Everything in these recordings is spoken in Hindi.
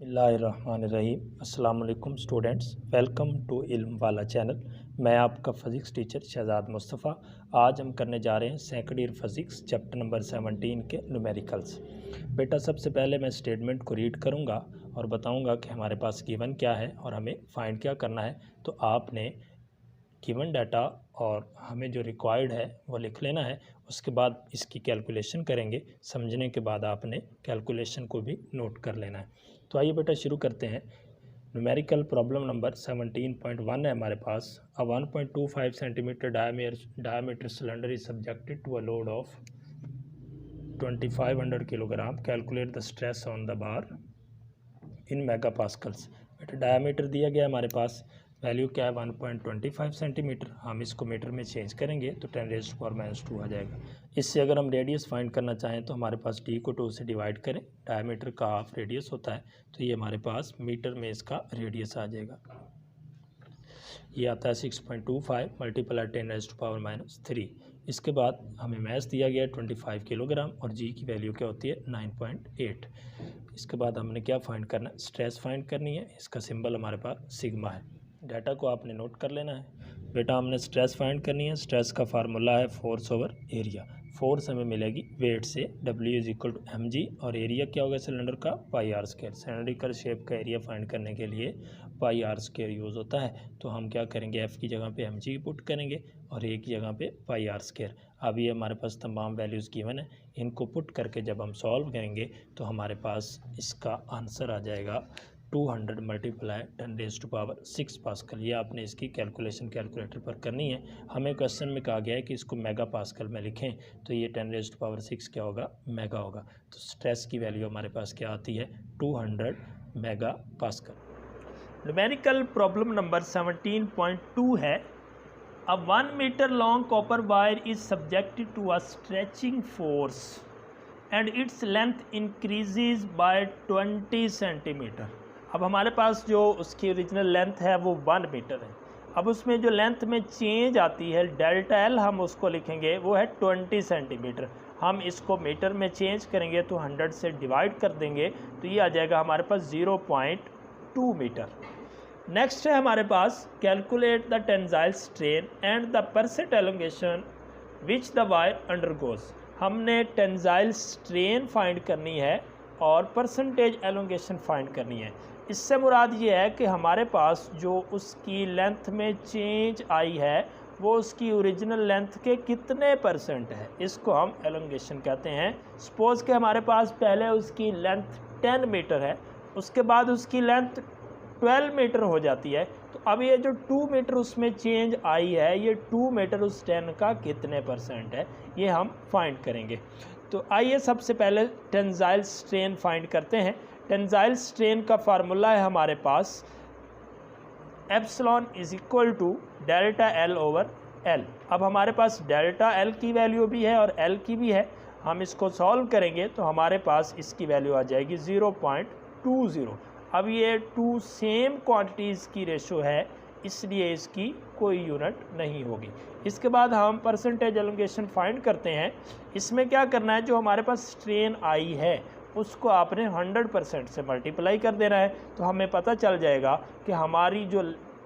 बिस्मिल्लाहिर्रहमानिर्रहीम। अस्सलाम वालेकुम स्टूडेंट्स, वेलकम टू इल्म वाला चैनल। मैं आपका फ़िज़िक्स टीचर शहजाद मुस्तफ़ा। आज हम करने जा रहे हैं second year physics chapter number 17 के न्यूमेरिकल्स। बेटा सबसे पहले मैं स्टेटमेंट को रीड करूंगा और बताऊंगा कि हमारे पास गिवन क्या है और हमें फाइंड क्या करना है। तो आपने गिवन डाटा और हमें जो रिक्वायर्ड है वो लिख लेना है। उसके बाद इसकी कैलकुलेशन करेंगे। समझने के बाद आपने कैलकुलेशन को भी नोट कर लेना है। तो आइए बेटा शुरू करते हैं। न्यूमेरिकल प्रॉब्लम नंबर 17.1 है हमारे पास। A 1.25 centimetre diameter cylinder is subjected to a load of 2500 kilogram. Calculate the stress on the bar in mega pascals. बेटा डायमीटर दिया गया हमारे पास, वैल्यू क्या है 1.25 सेंटीमीटर। हम इसको मीटर में चेंज करेंगे तो 10⁻⁻² आ जाएगा। इससे अगर हम रेडियस फाइंड करना चाहें तो हमारे पास d को 2 से डिवाइड करें, डायमीटर का हाफ रेडियस होता है, तो ये हमारे पास मीटर में इसका रेडियस आ जाएगा। ये आता है 6.25 मल्टीप्लाई 10⁻⁻3। इसके बाद हमें मैस दिया गया है 25 किलोग्राम और जी की वैल्यू क्या होती है 9.8। इसके बाद हमने क्या फाइंड करना है, स्ट्रेस फाइंड करनी है। इसका सिंबल हमारे पास सिग्मा है। डाटा को आपने नोट कर लेना है। बेटा हमने स्ट्रेस फाइंड करनी है। स्ट्रेस का फार्मूला है फोर्स ओवर एरिया। फोर्स हमें मिलेगी वेट से, W = mg, और एरिया क्या होगा सिलेंडर का πr²। सिलेंड्रिकल शेप का एरिया फाइंड करने के लिए πr² यूज़ होता है। तो हम क्या करेंगे, f की जगह पे mg पुट करेंगे और a की जगह पे πr²। अब ये हमारे पास तमाम वैल्यूज़ गिवन है, इनको पुट करके जब हम सॉल्व करेंगे तो हमारे पास इसका आंसर आ जाएगा 200 मल्टीप्लाई 10⁻⁶ पास्कल। ये आपने इसकी कैलकुलेशन कैलकुलेटर पर करनी है। हमें क्वेश्चन में कहा गया है कि इसको मेगा पास्कल में लिखें, तो ये 10⁻⁶ क्या होगा, मेगा होगा। तो स्ट्रेस की वैल्यू हमारे पास क्या आती है 200 mega pascal. Numerical problem number 17.2 है। A 1 metre long copper wire is subjected to a stretching force and its length increases by 20 centimetre. अब हमारे पास जो उसकी ओरिजिनल लेंथ है वो 1 मीटर है। अब उसमें जो लेंथ में चेंज आती है डेल्टा एल, हम उसको लिखेंगे वो है 20 सेंटीमीटर। हम इसको मीटर में चेंज करेंगे तो 100 से डिवाइड कर देंगे तो ये आ जाएगा हमारे पास 0.2 मीटर। नेक्स्ट है हमारे पास calculate the tensile strain and the percent elongation which the wire undergoes. हमने टेंसाइल स्ट्रेन फाइंड करनी है और परसेंटेज एलोंगेशन फाइंड करनी है। इससे मुराद ये है कि हमारे पास जो उसकी लेंथ में चेंज आई है वो उसकी ओरिजिनल लेंथ के कितने परसेंट है, इसको हम एलोंगेशन कहते हैं। सपोज़ कि हमारे पास पहले उसकी लेंथ 10 मीटर है, उसके बाद उसकी लेंथ 12 मीटर हो जाती है, तो अब ये जो 2 मीटर उसमें चेंज आई है, ये 2 मीटर उस 10 का कितने परसेंट है, ये हम फाइंड करेंगे। तो आइए सबसे पहले टेंसाइल स्ट्रेन फाइंड करते हैं। टेंसाइल स्ट्रेन का फार्मूला है हमारे पास epsilon = delta L over L. अब हमारे पास डेल्टा एल की वैल्यू भी है और एल की भी है। हम इसको सॉल्व करेंगे तो हमारे पास इसकी वैल्यू आ जाएगी 0.20। अब ये 2 सेम क्वांटिटीज़ की रेशो है, इसलिए इसकी कोई यूनिट नहीं होगी। इसके बाद हम परसेंटेज एलोंगेशन फाइंड करते हैं। इसमें क्या करना है, जो हमारे पास स्ट्रेन आई है उसको आपने 100% से मल्टीप्लाई कर देना है, तो हमें पता चल जाएगा कि हमारी जो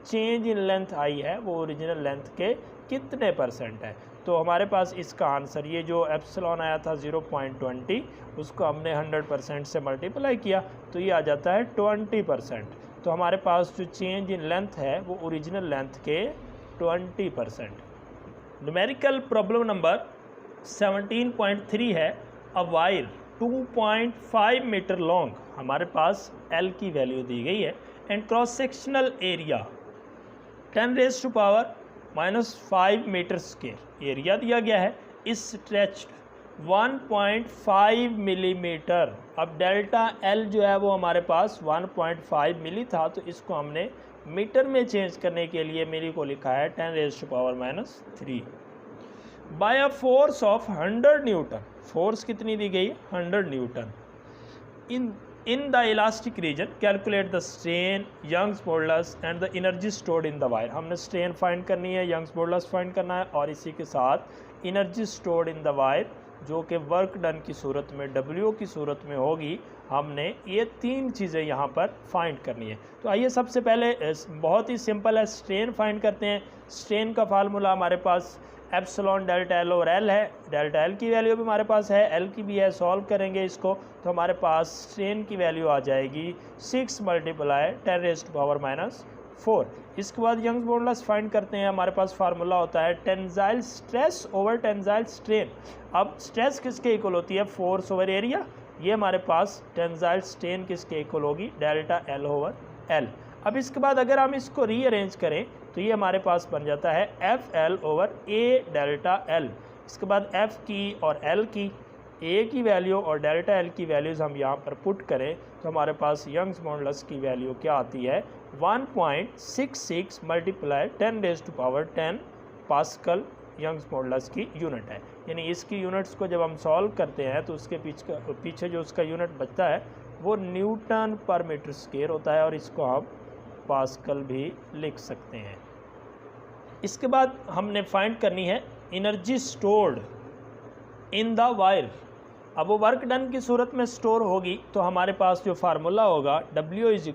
चेंज इन लेंथ आई है वो ओरिजिनल लेंथ के कितने परसेंट है। तो हमारे पास इसका आंसर, ये जो एप्सिलॉन आया था 0.20, उसको हमने 100% से मल्टीप्लाई किया तो ये आ जाता है 20%। तो हमारे पास जो चेंज इन लेंथ है वो ओरिजिनल लेंथ के 20%। न्यूमेरिकल प्रॉब्लम नंबर 17.3 है। अ वायर 2.5 मीटर लॉन्ग, हमारे पास एल की वैल्यू दी गई है, and cross sectional area 10⁻⁻5 metre square area दिया गया है, इस स्ट्रेच 1.5 मिलीमीटर। अब डेल्टा एल जो है वो हमारे पास 1.5 मिली था, तो इसको हमने मीटर में चेंज करने के लिए मिली को लिखा है 10⁻⁻3 by a force of 100 newton. Force कितनी दी गई, 100 newton. In the elastic region calculate the strain, young's modulus and the energy stored in the wire. हमने स्ट्रेन फाइंड करनी है, यंग्स मॉडुलस फाइंड करना है और इसी के साथ energy stored in the wire जो कि वर्क डन की सूरत में W की सूरत में होगी, हमने ये 3 चीज़ें यहाँ पर फाइंड करनी है। तो आइए सबसे पहले बहुत ही सिंपल है, स्ट्रेन फाइंड करते हैं। स्ट्रेन का फार्मूला हमारे पास epsilon delta L over L है। डेल्टा एल की वैल्यू भी हमारे पास है, एल की भी है। सॉल्व करेंगे इसको तो हमारे पास स्ट्रेन की वैल्यू आ जाएगी 6 × 10⁻⁻⁴। इसके बाद यंग्स मॉडुलस फाइंड करते हैं। हमारे पास फार्मूला होता है tensile stress over tensile strain. अब स्ट्रेस किसके इक्वल होती है? Force over area. ये हमारे पास टेंसाइल स्ट्रेन किसके इक्वल होगी? Delta L over L. अब इसके बाद अगर हम इसको रीअरेंज करें तो ये हमारे पास बन जाता है एफ एल ओवर ए डेल्टा एल। इसके बाद एफ की और एल की, ए की वैल्यू और डेल्टा एल की वैल्यूज़ हम यहाँ पर पुट करें तो हमारे पास यंग्स मॉडुलस की वैल्यू क्या आती है? 1.66 × 10⁻10 पास्कल यंग्स मॉडुलस की यूनिट है। यानी इसकी यूनिट्स को जब हम सॉल्व करते हैं तो उसके पीछे जो उसका यूनिट बचता है वो न्यूटन पर मीटर स्क्वायर होता है, और इसको हम पास्कल भी लिख सकते हैं। इसके बाद हमने फाइंड करनी है energy stored in the wire. अब वो वर्क डन की सूरत में स्टोर होगी तो हमारे पास जो फार्मूला होगा W =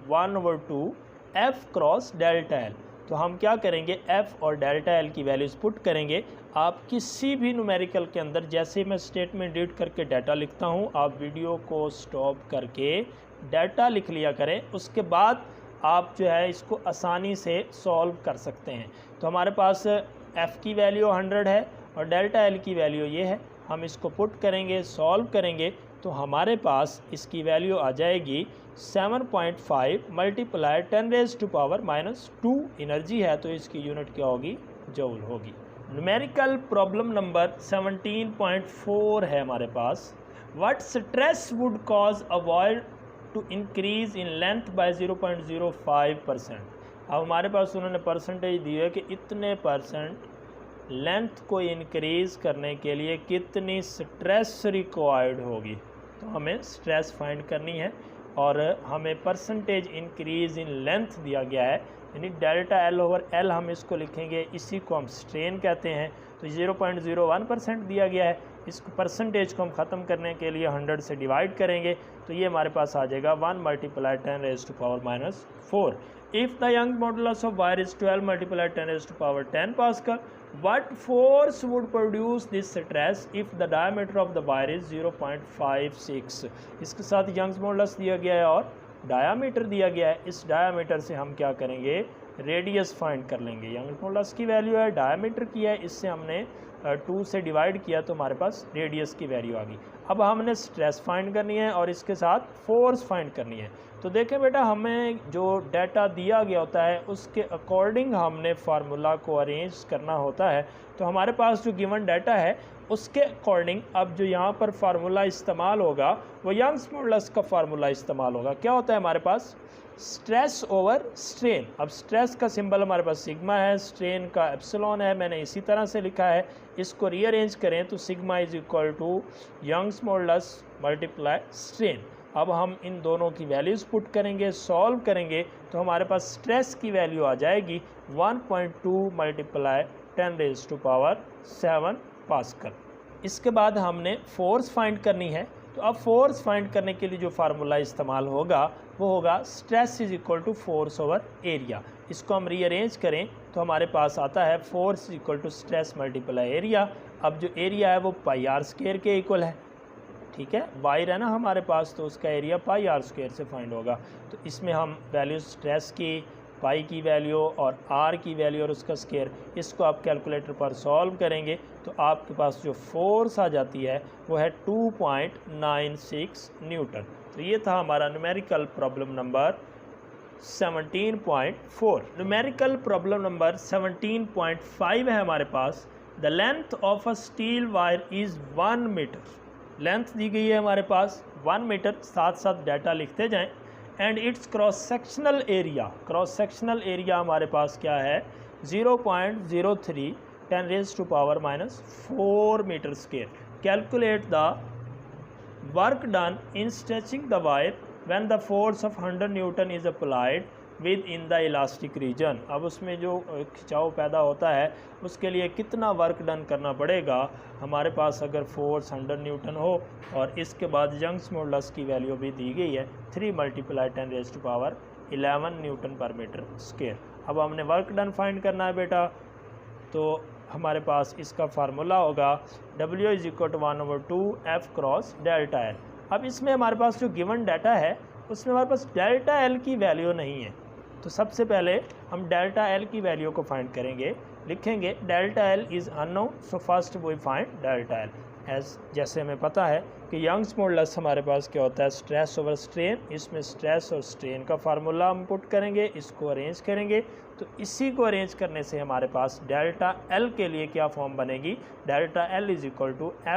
1/2 F cross delta L. तो हम क्या करेंगे? F और डेल्टा एल की वैल्यूज़ पुट करेंगे। आप किसी भी न्यूमेरिकल के अंदर जैसे मैं स्टेटमेंट रीड करके डाटा लिखता हूँ, आप वीडियो को स्टॉप करके डाटा लिख लिया करें। उसके बाद आप जो है इसको आसानी से सॉल्व कर सकते हैं। तो हमारे पास F की वैल्यू 100 है और डेल्टा एल की वैल्यू ये है। हम इसको पुट करेंगे, सॉल्व करेंगे तो हमारे पास इसकी वैल्यू आ जाएगी 7.5 × 10⁻²। एनर्जी है तो इसकी यूनिट क्या होगी? जूल होगी। न्यूमेरिकल प्रॉब्लम नंबर 17.4 है हमारे पास। What stress would cause a wire to increase in length by 0.05%। अब हमारे पास उन्होंने परसेंटेज दी है कि इतने % लेंथ को इंक्रीज़ करने के लिए कितनी स्ट्रेस रिक्वायर्ड होगी। तो हमें स्ट्रेस फाइंड करनी है और हमें परसेंटेज इंक्रीज़ इन लेंथ दिया गया है, यानी डेल्टा एल ओवर एल हम इसको लिखेंगे, इसी को हम स्ट्रेन कहते हैं। तो 0.01% दिया गया है। इस परसेंटेज को हम ख़त्म करने के लिए 100 से डिवाइड करेंगे तो ये हमारे पास आ जाएगा 1 × 10⁻⁴। If the young modulus of wire is 12 × 10⁻10 pascal, what force would produce this stress if the diameter of the wire is 0.56। इसके साथ यंग्स मॉडुलस दिया गया है और डायामीटर दिया गया है। इस डायामीटर से हम क्या करेंगे? रेडियस फाइंड कर लेंगे। यंग्स मॉडुलस की वैल्यू है, डायामीटर की है, इससे हमने 2 से डिवाइड किया तो हमारे पास रेडियस की वैल्यू आ गई। अब हमने स्ट्रेस फाइंड करनी है और इसके साथ फोर्स फाइंड करनी है। तो देखें बेटा, हमें जो डाटा दिया गया होता है उसके अकॉर्डिंग हमने फार्मूला को अरेंज करना होता है। तो हमारे पास जो गिवन डाटा है उसके अकॉर्डिंग अब जो यहाँ पर फार्मूला इस्तेमाल होगा वो यंग्स मॉडुलस का फार्मूला इस्तेमाल होगा। क्या होता है हमारे पास? Stress over strain. अब स्ट्रेस का सिंबल हमारे पास सिग्मा है, स्ट्रेन का एप्सिलॉन है, मैंने इसी तरह से लिखा है। इसको रीअरेंज करें तो सिग्मा = यंग्स मॉडुलस × स्ट्रेन। अब हम इन दोनों की वैल्यूज़ पुट करेंगे, सॉल्व करेंगे तो हमारे पास स्ट्रेस की वैल्यू आ जाएगी 1.2 × 10⁻7 पास्कल। इसके बाद हमने फोर्स फाइंड करनी है। तो अब फोर्स फाइंड करने के लिए जो फार्मूला इस्तेमाल होगा वो होगा स्ट्रेस = फोर्स ओवर एरिया। इसको हम रीअरेंज करें तो हमारे पास आता है फोर्स = स्ट्रेस × एरिया। अब जो एरिया है वो πr² के इक्वल है, ठीक है। वायर है ना हमारे पास, तो उसका एरिया πr² से फाइंड होगा। तो इसमें हम वैल्यू स्ट्रेस की, पाई की वैल्यू और आर की वैल्यू और उसका स्क्वायर, इसको आप कैलकुलेटर पर सॉल्व करेंगे तो आपके पास जो फोर्स आ जाती है वो है 2.96 न्यूटन। तो ये था हमारा numerical problem number 17.4। Numerical problem number 17.5 है हमारे पास। The length of a steel wire is 1 metre. Length दी गई है हमारे पास 1 मीटर, साथ साथ डाटा लिखते जाएं। And its cross sectional area, cross sectional area हमारे पास क्या है? 0.03 10⁻⁴ metre square. Calculate the work done in stretching the wire when the force of 100 newton is applied within the elastic region. अब उसमें जो खिंचाव पैदा होता है उसके लिए कितना वर्क डन करना पड़ेगा। हमारे पास अगर फोर्स 100 न्यूटन हो और इसके बाद यंग्स मॉडुलस की वैल्यू भी दी गई है 3 × 10⁻11 न्यूटन पर मीटर स्क्वायर। अब हमने वर्क डन फाइंड करना है बेटा, तो हमारे पास इसका फार्मूला होगा W = 1/2 F × ΔL। अब इसमें हमारे पास जो गिवन डाटा है उसमें हमारे पास डेल्टा एल की वैल्यू नहीं है, तो सबसे पहले हम डेल्टा एल की वैल्यू को फाइंड करेंगे। लिखेंगे delta L is unknown, so first we find delta L. जैसे हमें पता है कि यंग्स मॉडुलस हमारे पास क्या होता है, स्ट्रेस ओवर स्ट्रेन। इसमें स्ट्रेस और स्ट्रेन का फार्मूला हम पुट करेंगे, इसको अरेंज करेंगे, तो इसी को अरेंज करने से हमारे पास डेल्टा एल के लिए क्या फॉर्म बनेगी, डेल्टा एल =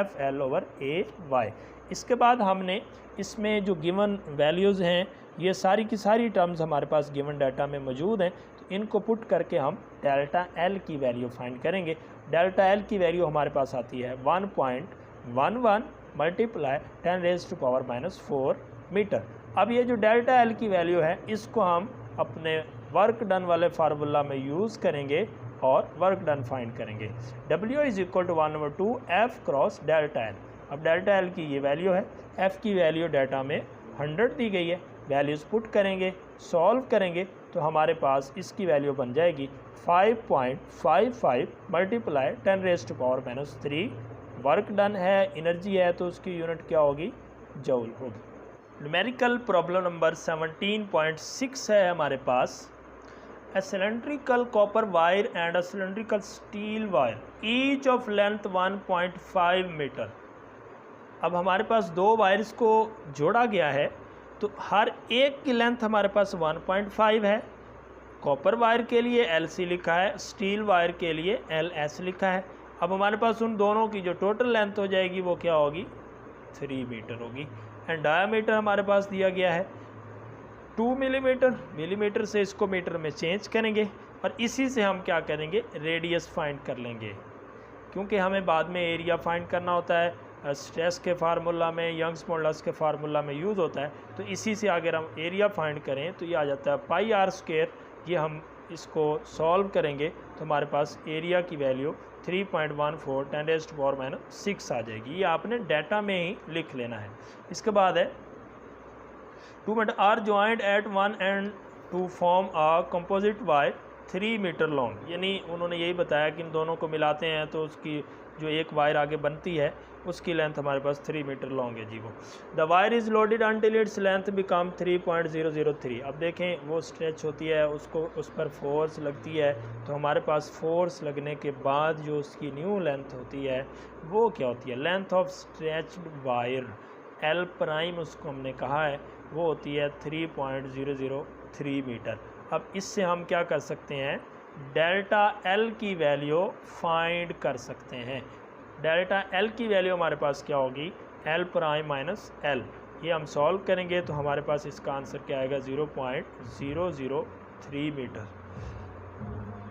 FL/AY। इसके बाद हमने इसमें जो गिवन वैल्यूज़ हैं ये सारी की सारी टर्म्स हमारे पास गिवन डाटा में मौजूद हैं, तो इनको पुट करके हम डेल्टा एल की वैल्यू फाइंड करेंगे। डेल्टा एल की वैल्यू हमारे पास आती है 1.11 × 10⁻⁻4 मीटर। अब ये जो डेल्टा एल की वैल्यू है इसको हम अपने वर्क डन वाले फार्मूला में यूज़ करेंगे और वर्क डन फाइंड करेंगे। W = 1/2 F × ΔL। अब डेल्टा एल की ये वैल्यू है, एफ़ की वैल्यू डाटा में 100 दी गई है, वैल्यूज़ पुट करेंगे, सॉल्व करेंगे, तो हमारे पास इसकी वैल्यू बन जाएगी 5.55 × 10⁻³ वर्क डन है, एनर्जी है, तो उसकी यूनिट क्या होगी, जूल होगी। न्यूमेरिकल प्रॉब्लम नंबर 17.6 है हमारे पास। A cylindrical copper wire and a cylindrical steel wire, each of length 1.5 metre. अब हमारे पास दो वायर्स को जोड़ा गया है, तो हर एक की लेंथ हमारे पास 1.5 है। कॉपर वायर के लिए LC लिखा है, स्टील वायर के लिए LS लिखा है। अब हमारे पास उन दोनों की जो टोटल लेंथ हो जाएगी वो क्या होगी, 3 मीटर होगी। एंड डायामीटर हमारे पास दिया गया है 2 मिलीमीटर। मिलीमीटर से इसको मीटर में चेंज करेंगे और इसी से हम क्या करेंगे, रेडियस फाइंड कर लेंगे, क्योंकि हमें बाद में एरिया फाइंड करना होता है, स्ट्रेस के फार्मूला में, यंग्स मॉडुलस के फार्मूला में यूज़ होता है। तो इसी से अगर हम एरिया फाइंड करें तो ये आ जाता है πr²। ये हम इसको सॉल्व करेंगे तो हमारे पास एरिया की वैल्यू 3.14 10⁻6 आ जाएगी। ये आपने डाटा में ही लिख लेना है। इसके बाद है 2 metal are joined at one end to form a composite wire 3 metre long. यानी उन्होंने यही बताया कि इन दोनों को मिलाते हैं तो उसकी जो एक वायर आगे बनती है उसकी लेंथ हमारे पास 3 मीटर लॉन्ग है जी। वो the wire is loaded until its length become 3.003। अब देखें वो स्ट्रेच होती है, उसको उस पर फोर्स लगती है, तो हमारे पास फोर्स लगने के बाद जो उसकी न्यू लेंथ होती है वो क्या होती है, length of stretched wire L' उसको हमने कहा है, वो होती है 3.003 मीटर। अब इससे हम क्या कर सकते हैं, डेल्टा एल की वैल्यू फाइंड कर सकते हैं। डेल्टा एल की वैल्यू हमारे पास क्या होगी, L' - L। ये हम सॉल्व करेंगे तो हमारे पास इसका आंसर क्या आएगा, 0.003 मीटर।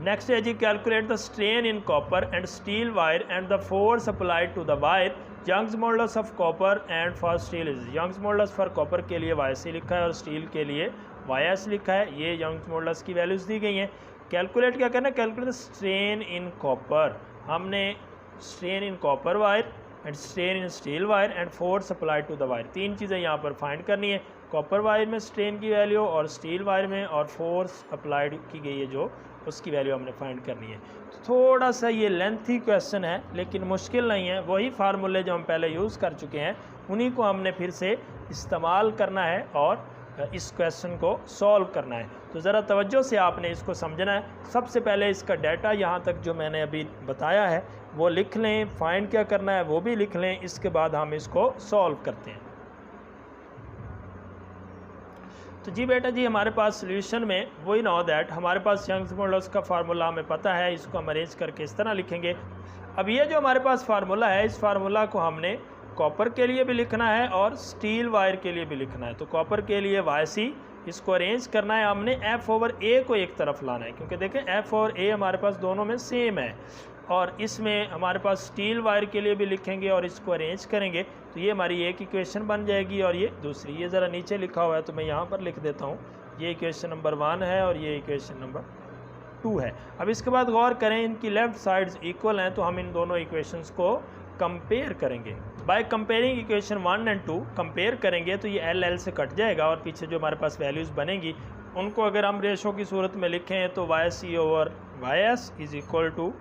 नेक्स्ट है जी, calculate the strain in copper and steel wire and the force applied to the wire. Young's modulus of copper and for steel is, Young's modulus for copper के लिए YC लिखा है और स्टील के लिए YS लिखा है। ये यंग्स मॉडुलस की वैल्यूज़ दी गई हैं। कैलकुलेट क्या करना है, calculate the strain in copper. हमने strain in copper wire and strain in steel wire and force applied to the wire, तीन चीज़ें यहाँ पर फाइंड करनी है। कॉपर वायर में स्ट्रेन की वैल्यू और स्टील वायर में और फोर्स अप्लाइड की गई है जो, उसकी वैल्यू हमने फाइंड करनी है। तो थोड़ा सा ये लेंथी क्वेश्चन है लेकिन मुश्किल नहीं है, वही फार्मूले जो हम पहले यूज़ कर चुके हैं उन्हीं को हमने फिर से इस्तेमाल करना है और इस क्वेश्चन को सॉल्व करना है। तो ज़रा तवज्जो से आपने इसको समझना है। सबसे पहले इसका डाटा यहाँ तक जो मैंने अभी बताया है वो लिख लें, फाइंड क्या करना है वो भी लिख लें, इसके बाद हम इसको सॉल्व करते हैं। तो जी बेटा जी, हमारे पास सॉल्यूशन में वही नो दैट हमारे पास यंग्स मॉडुलस का फार्मूला हमें पता है, इसको हम अरेंज करके इस तरह लिखेंगे। अब ये जो हमारे पास फार्मूला है, इस फार्मूला को हमने कॉपर के लिए भी लिखना है और स्टील वायर के लिए भी लिखना है। तो कॉपर के लिए YC, इसको अरेंज करना है हमने, F/A को एक तरफ लाना है, क्योंकि देखें F और A हमारे पास दोनों में सेम है। और इसमें हमारे पास स्टील वायर के लिए भी लिखेंगे और इसको अरेंज करेंगे तो ये हमारी एक इक्वेशन बन जाएगी और ये दूसरी। ये ज़रा नीचे लिखा हुआ है तो मैं यहाँ पर लिख देता हूँ, ये इक्वेशन नंबर 1 है और ये इक्वेशन नंबर 2 है। अब इसके बाद गौर करें, इनकी लेफ्ट साइड्स इक्वल हैं, तो हम इन दोनों इक्वेशंस को कंपेयर करेंगे। By comparing equation 1 and 2 compare करेंगे तो ये एल से कट जाएगा और पीछे जो हमारे पास वैल्यूज़ बनेंगी उनको अगर हम रेशो की सूरत में लिखें तो Y C over Y S is equal to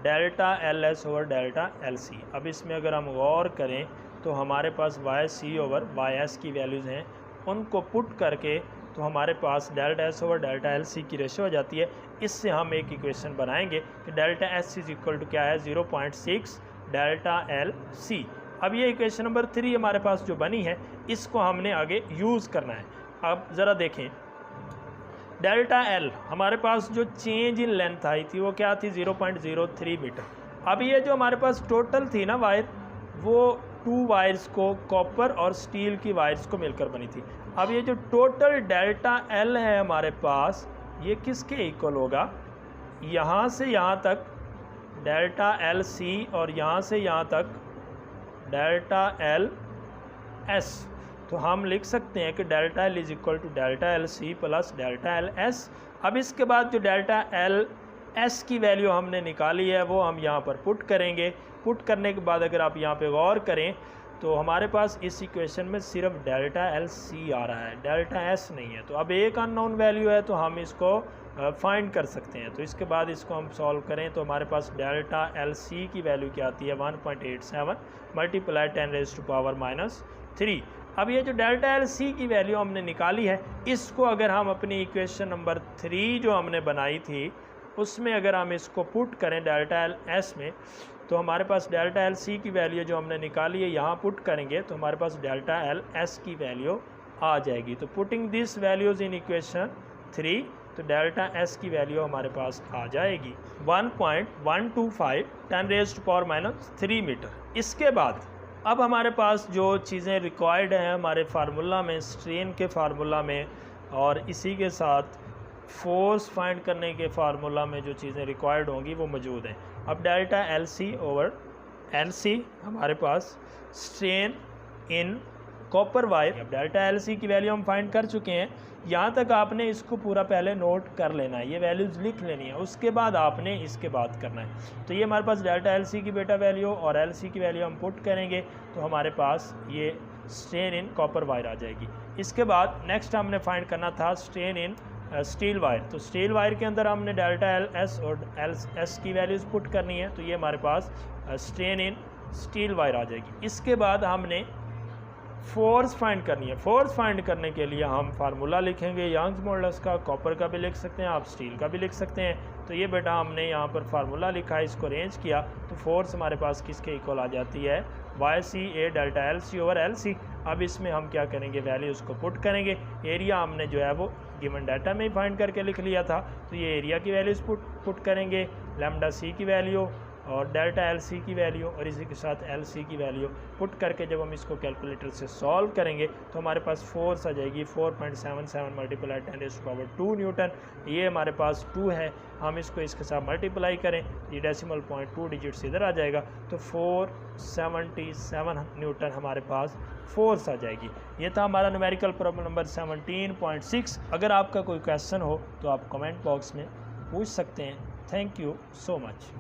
delta L S over delta L C. अब इसमें अगर हम गौर करें तो हमारे पास Y C over Y S की वैल्यूज़ हैं, उनको पुट करके तो हमारे पास delta S over delta L C की रेशो हो जाती है। इससे हम एक इक्वेशन बनाएंगे कि delta S is equal to क्या है 0.6 डेल्टा एल सी। अब ये इक्वेशन नंबर 3 हमारे पास जो बनी है इसको हमने आगे यूज़ करना है। अब ज़रा देखें, डेल्टा एल हमारे पास जो चेंज इन लेंथ आई थी वो क्या थी 0.03 मीटर। अब ये जो हमारे पास टोटल थी ना वायर, वो 2 वायर्स को कॉपर और स्टील की वायर्स को मिलकर बनी थी। अब ये जो टोटल डेल्टा एल है हमारे पास, ये किसके इक्वल होगा, यहाँ से यहाँ तक डेल्टा एल सी और यहाँ से यहाँ तक डेल्टा एल एस। तो हम लिख सकते हैं कि delta L is equal to delta L C plus delta L S. अब इसके बाद जो डेल्टा एल एस की वैल्यू हमने निकाली है वो हम यहाँ पर पुट करेंगे। पुट करने के बाद अगर आप यहाँ पे गौर करें तो हमारे पास इस इक्वेशन में सिर्फ डेल्टा एल सी आ रहा है, डेल्टा एस नहीं है। तो अब एक अननोन वैल्यू है तो हम इसको फाइंड कर सकते हैं। तो इसके बाद इसको हम सॉल्व करें तो हमारे पास डेल्टा एल सी की वैल्यू क्या आती है 1.87 मल्टीप्लाई 10⁻⁻3। अब ये जो डेल्टा एल सी की वैल्यू हमने निकाली है, इसको अगर हम अपनी इक्वेशन नंबर 3 जो हमने बनाई थी उसमें अगर हम इसको पुट करें डेल्टा एल एस में, तो हमारे पास डेल्टा एल सी की वैल्यू जो हमने निकाली है यहाँ पुट करेंगे तो हमारे पास डेल्टा एल एस की वैल्यू आ जाएगी। तो putting this values in equation 3 तो डेल्टा एस की वैल्यू हमारे पास आ जाएगी 1.125 10⁻⁻³ मीटर। इसके बाद अब हमारे पास जो चीज़ें रिक्वायर्ड हैं हमारे फार्मूला में, स्ट्रेन के फार्मूला में और इसी के साथ फोर्स फाइंड करने के फार्मूला में जो चीज़ें रिक्वायर्ड होंगी वो मौजूद हैं। अब delta L C over L C हमारे पास स्ट्रेन इन कॉपर वायर। अब डेल्टा एल सी की वैल्यू हम फाइंड कर चुके हैं, यहाँ तक आपने इसको पूरा पहले नोट कर लेना है, ये वैल्यूज़ लिख लेनी है, उसके बाद आपने इसके बात करना है। तो ये हमारे पास डेल्टा एल सी की बेटा वैल्यू और एल सी की वैल्यू हम पुट करेंगे तो हमारे पास ये स्ट्रेन इन कॉपर वायर आ जाएगी। इसके बाद नेक्स्ट हमने फाइंड करना था स्ट्रेन इन स्टील वायर। तो स्टील वायर के अंदर हमने डेल्टा एल एस और एल एस की वैल्यूज़ पुट करनी है, तो ये हमारे पास स्ट्रेन इन स्टील वायर आ जाएगी। इसके बाद हमने फोर्स फाइंड करनी है। फोर्स फाइंड करने के लिए हम फार्मूला लिखेंगे यंग्स मॉडुलस का, कॉपर का भी लिख सकते हैं आप, स्टील का भी लिख सकते हैं। तो ये बेटा हमने यहाँ पर फार्मूला लिखा है, इसको अरेंज किया तो फोर्स हमारे पास किसके इक्वल आ जाती है Y C A delta L C over L C. अब इसमें हम क्या करेंगे, वैल्यूज़ को पुट करेंगे। एरिया हमने जो है वो गिवन डाटा में ही फाइंड करके लिख लिया था, तो ये एरिया की वैल्यूज़ पुट करेंगे, लैम्डा सी की वैल्यू और डेल्टा एल सी की वैल्यू और इसी के साथ एल सी की वैल्यू पुट करके जब हम इसको कैलकुलेटर से सॉल्व करेंगे तो हमारे पास फोर्स आ जाएगी 4.77 मल्टीप्लाई 10⁻² न्यूटन। ये हमारे पास 2 है, हम इसको इसके साथ मल्टीप्लाई करें, ये डेसिमल पॉइंट 2 डिजिट्स इधर आ जाएगा तो 477 न्यूटन हमारे पास फोर्स आ जाएगी। ये था हमारा न्यूमेरिकल प्रॉब्लम नंबर 17.6। अगर आपका कोई क्वेश्चन हो तो आप कमेंट बॉक्स में पूछ सकते हैं। Thank you so much.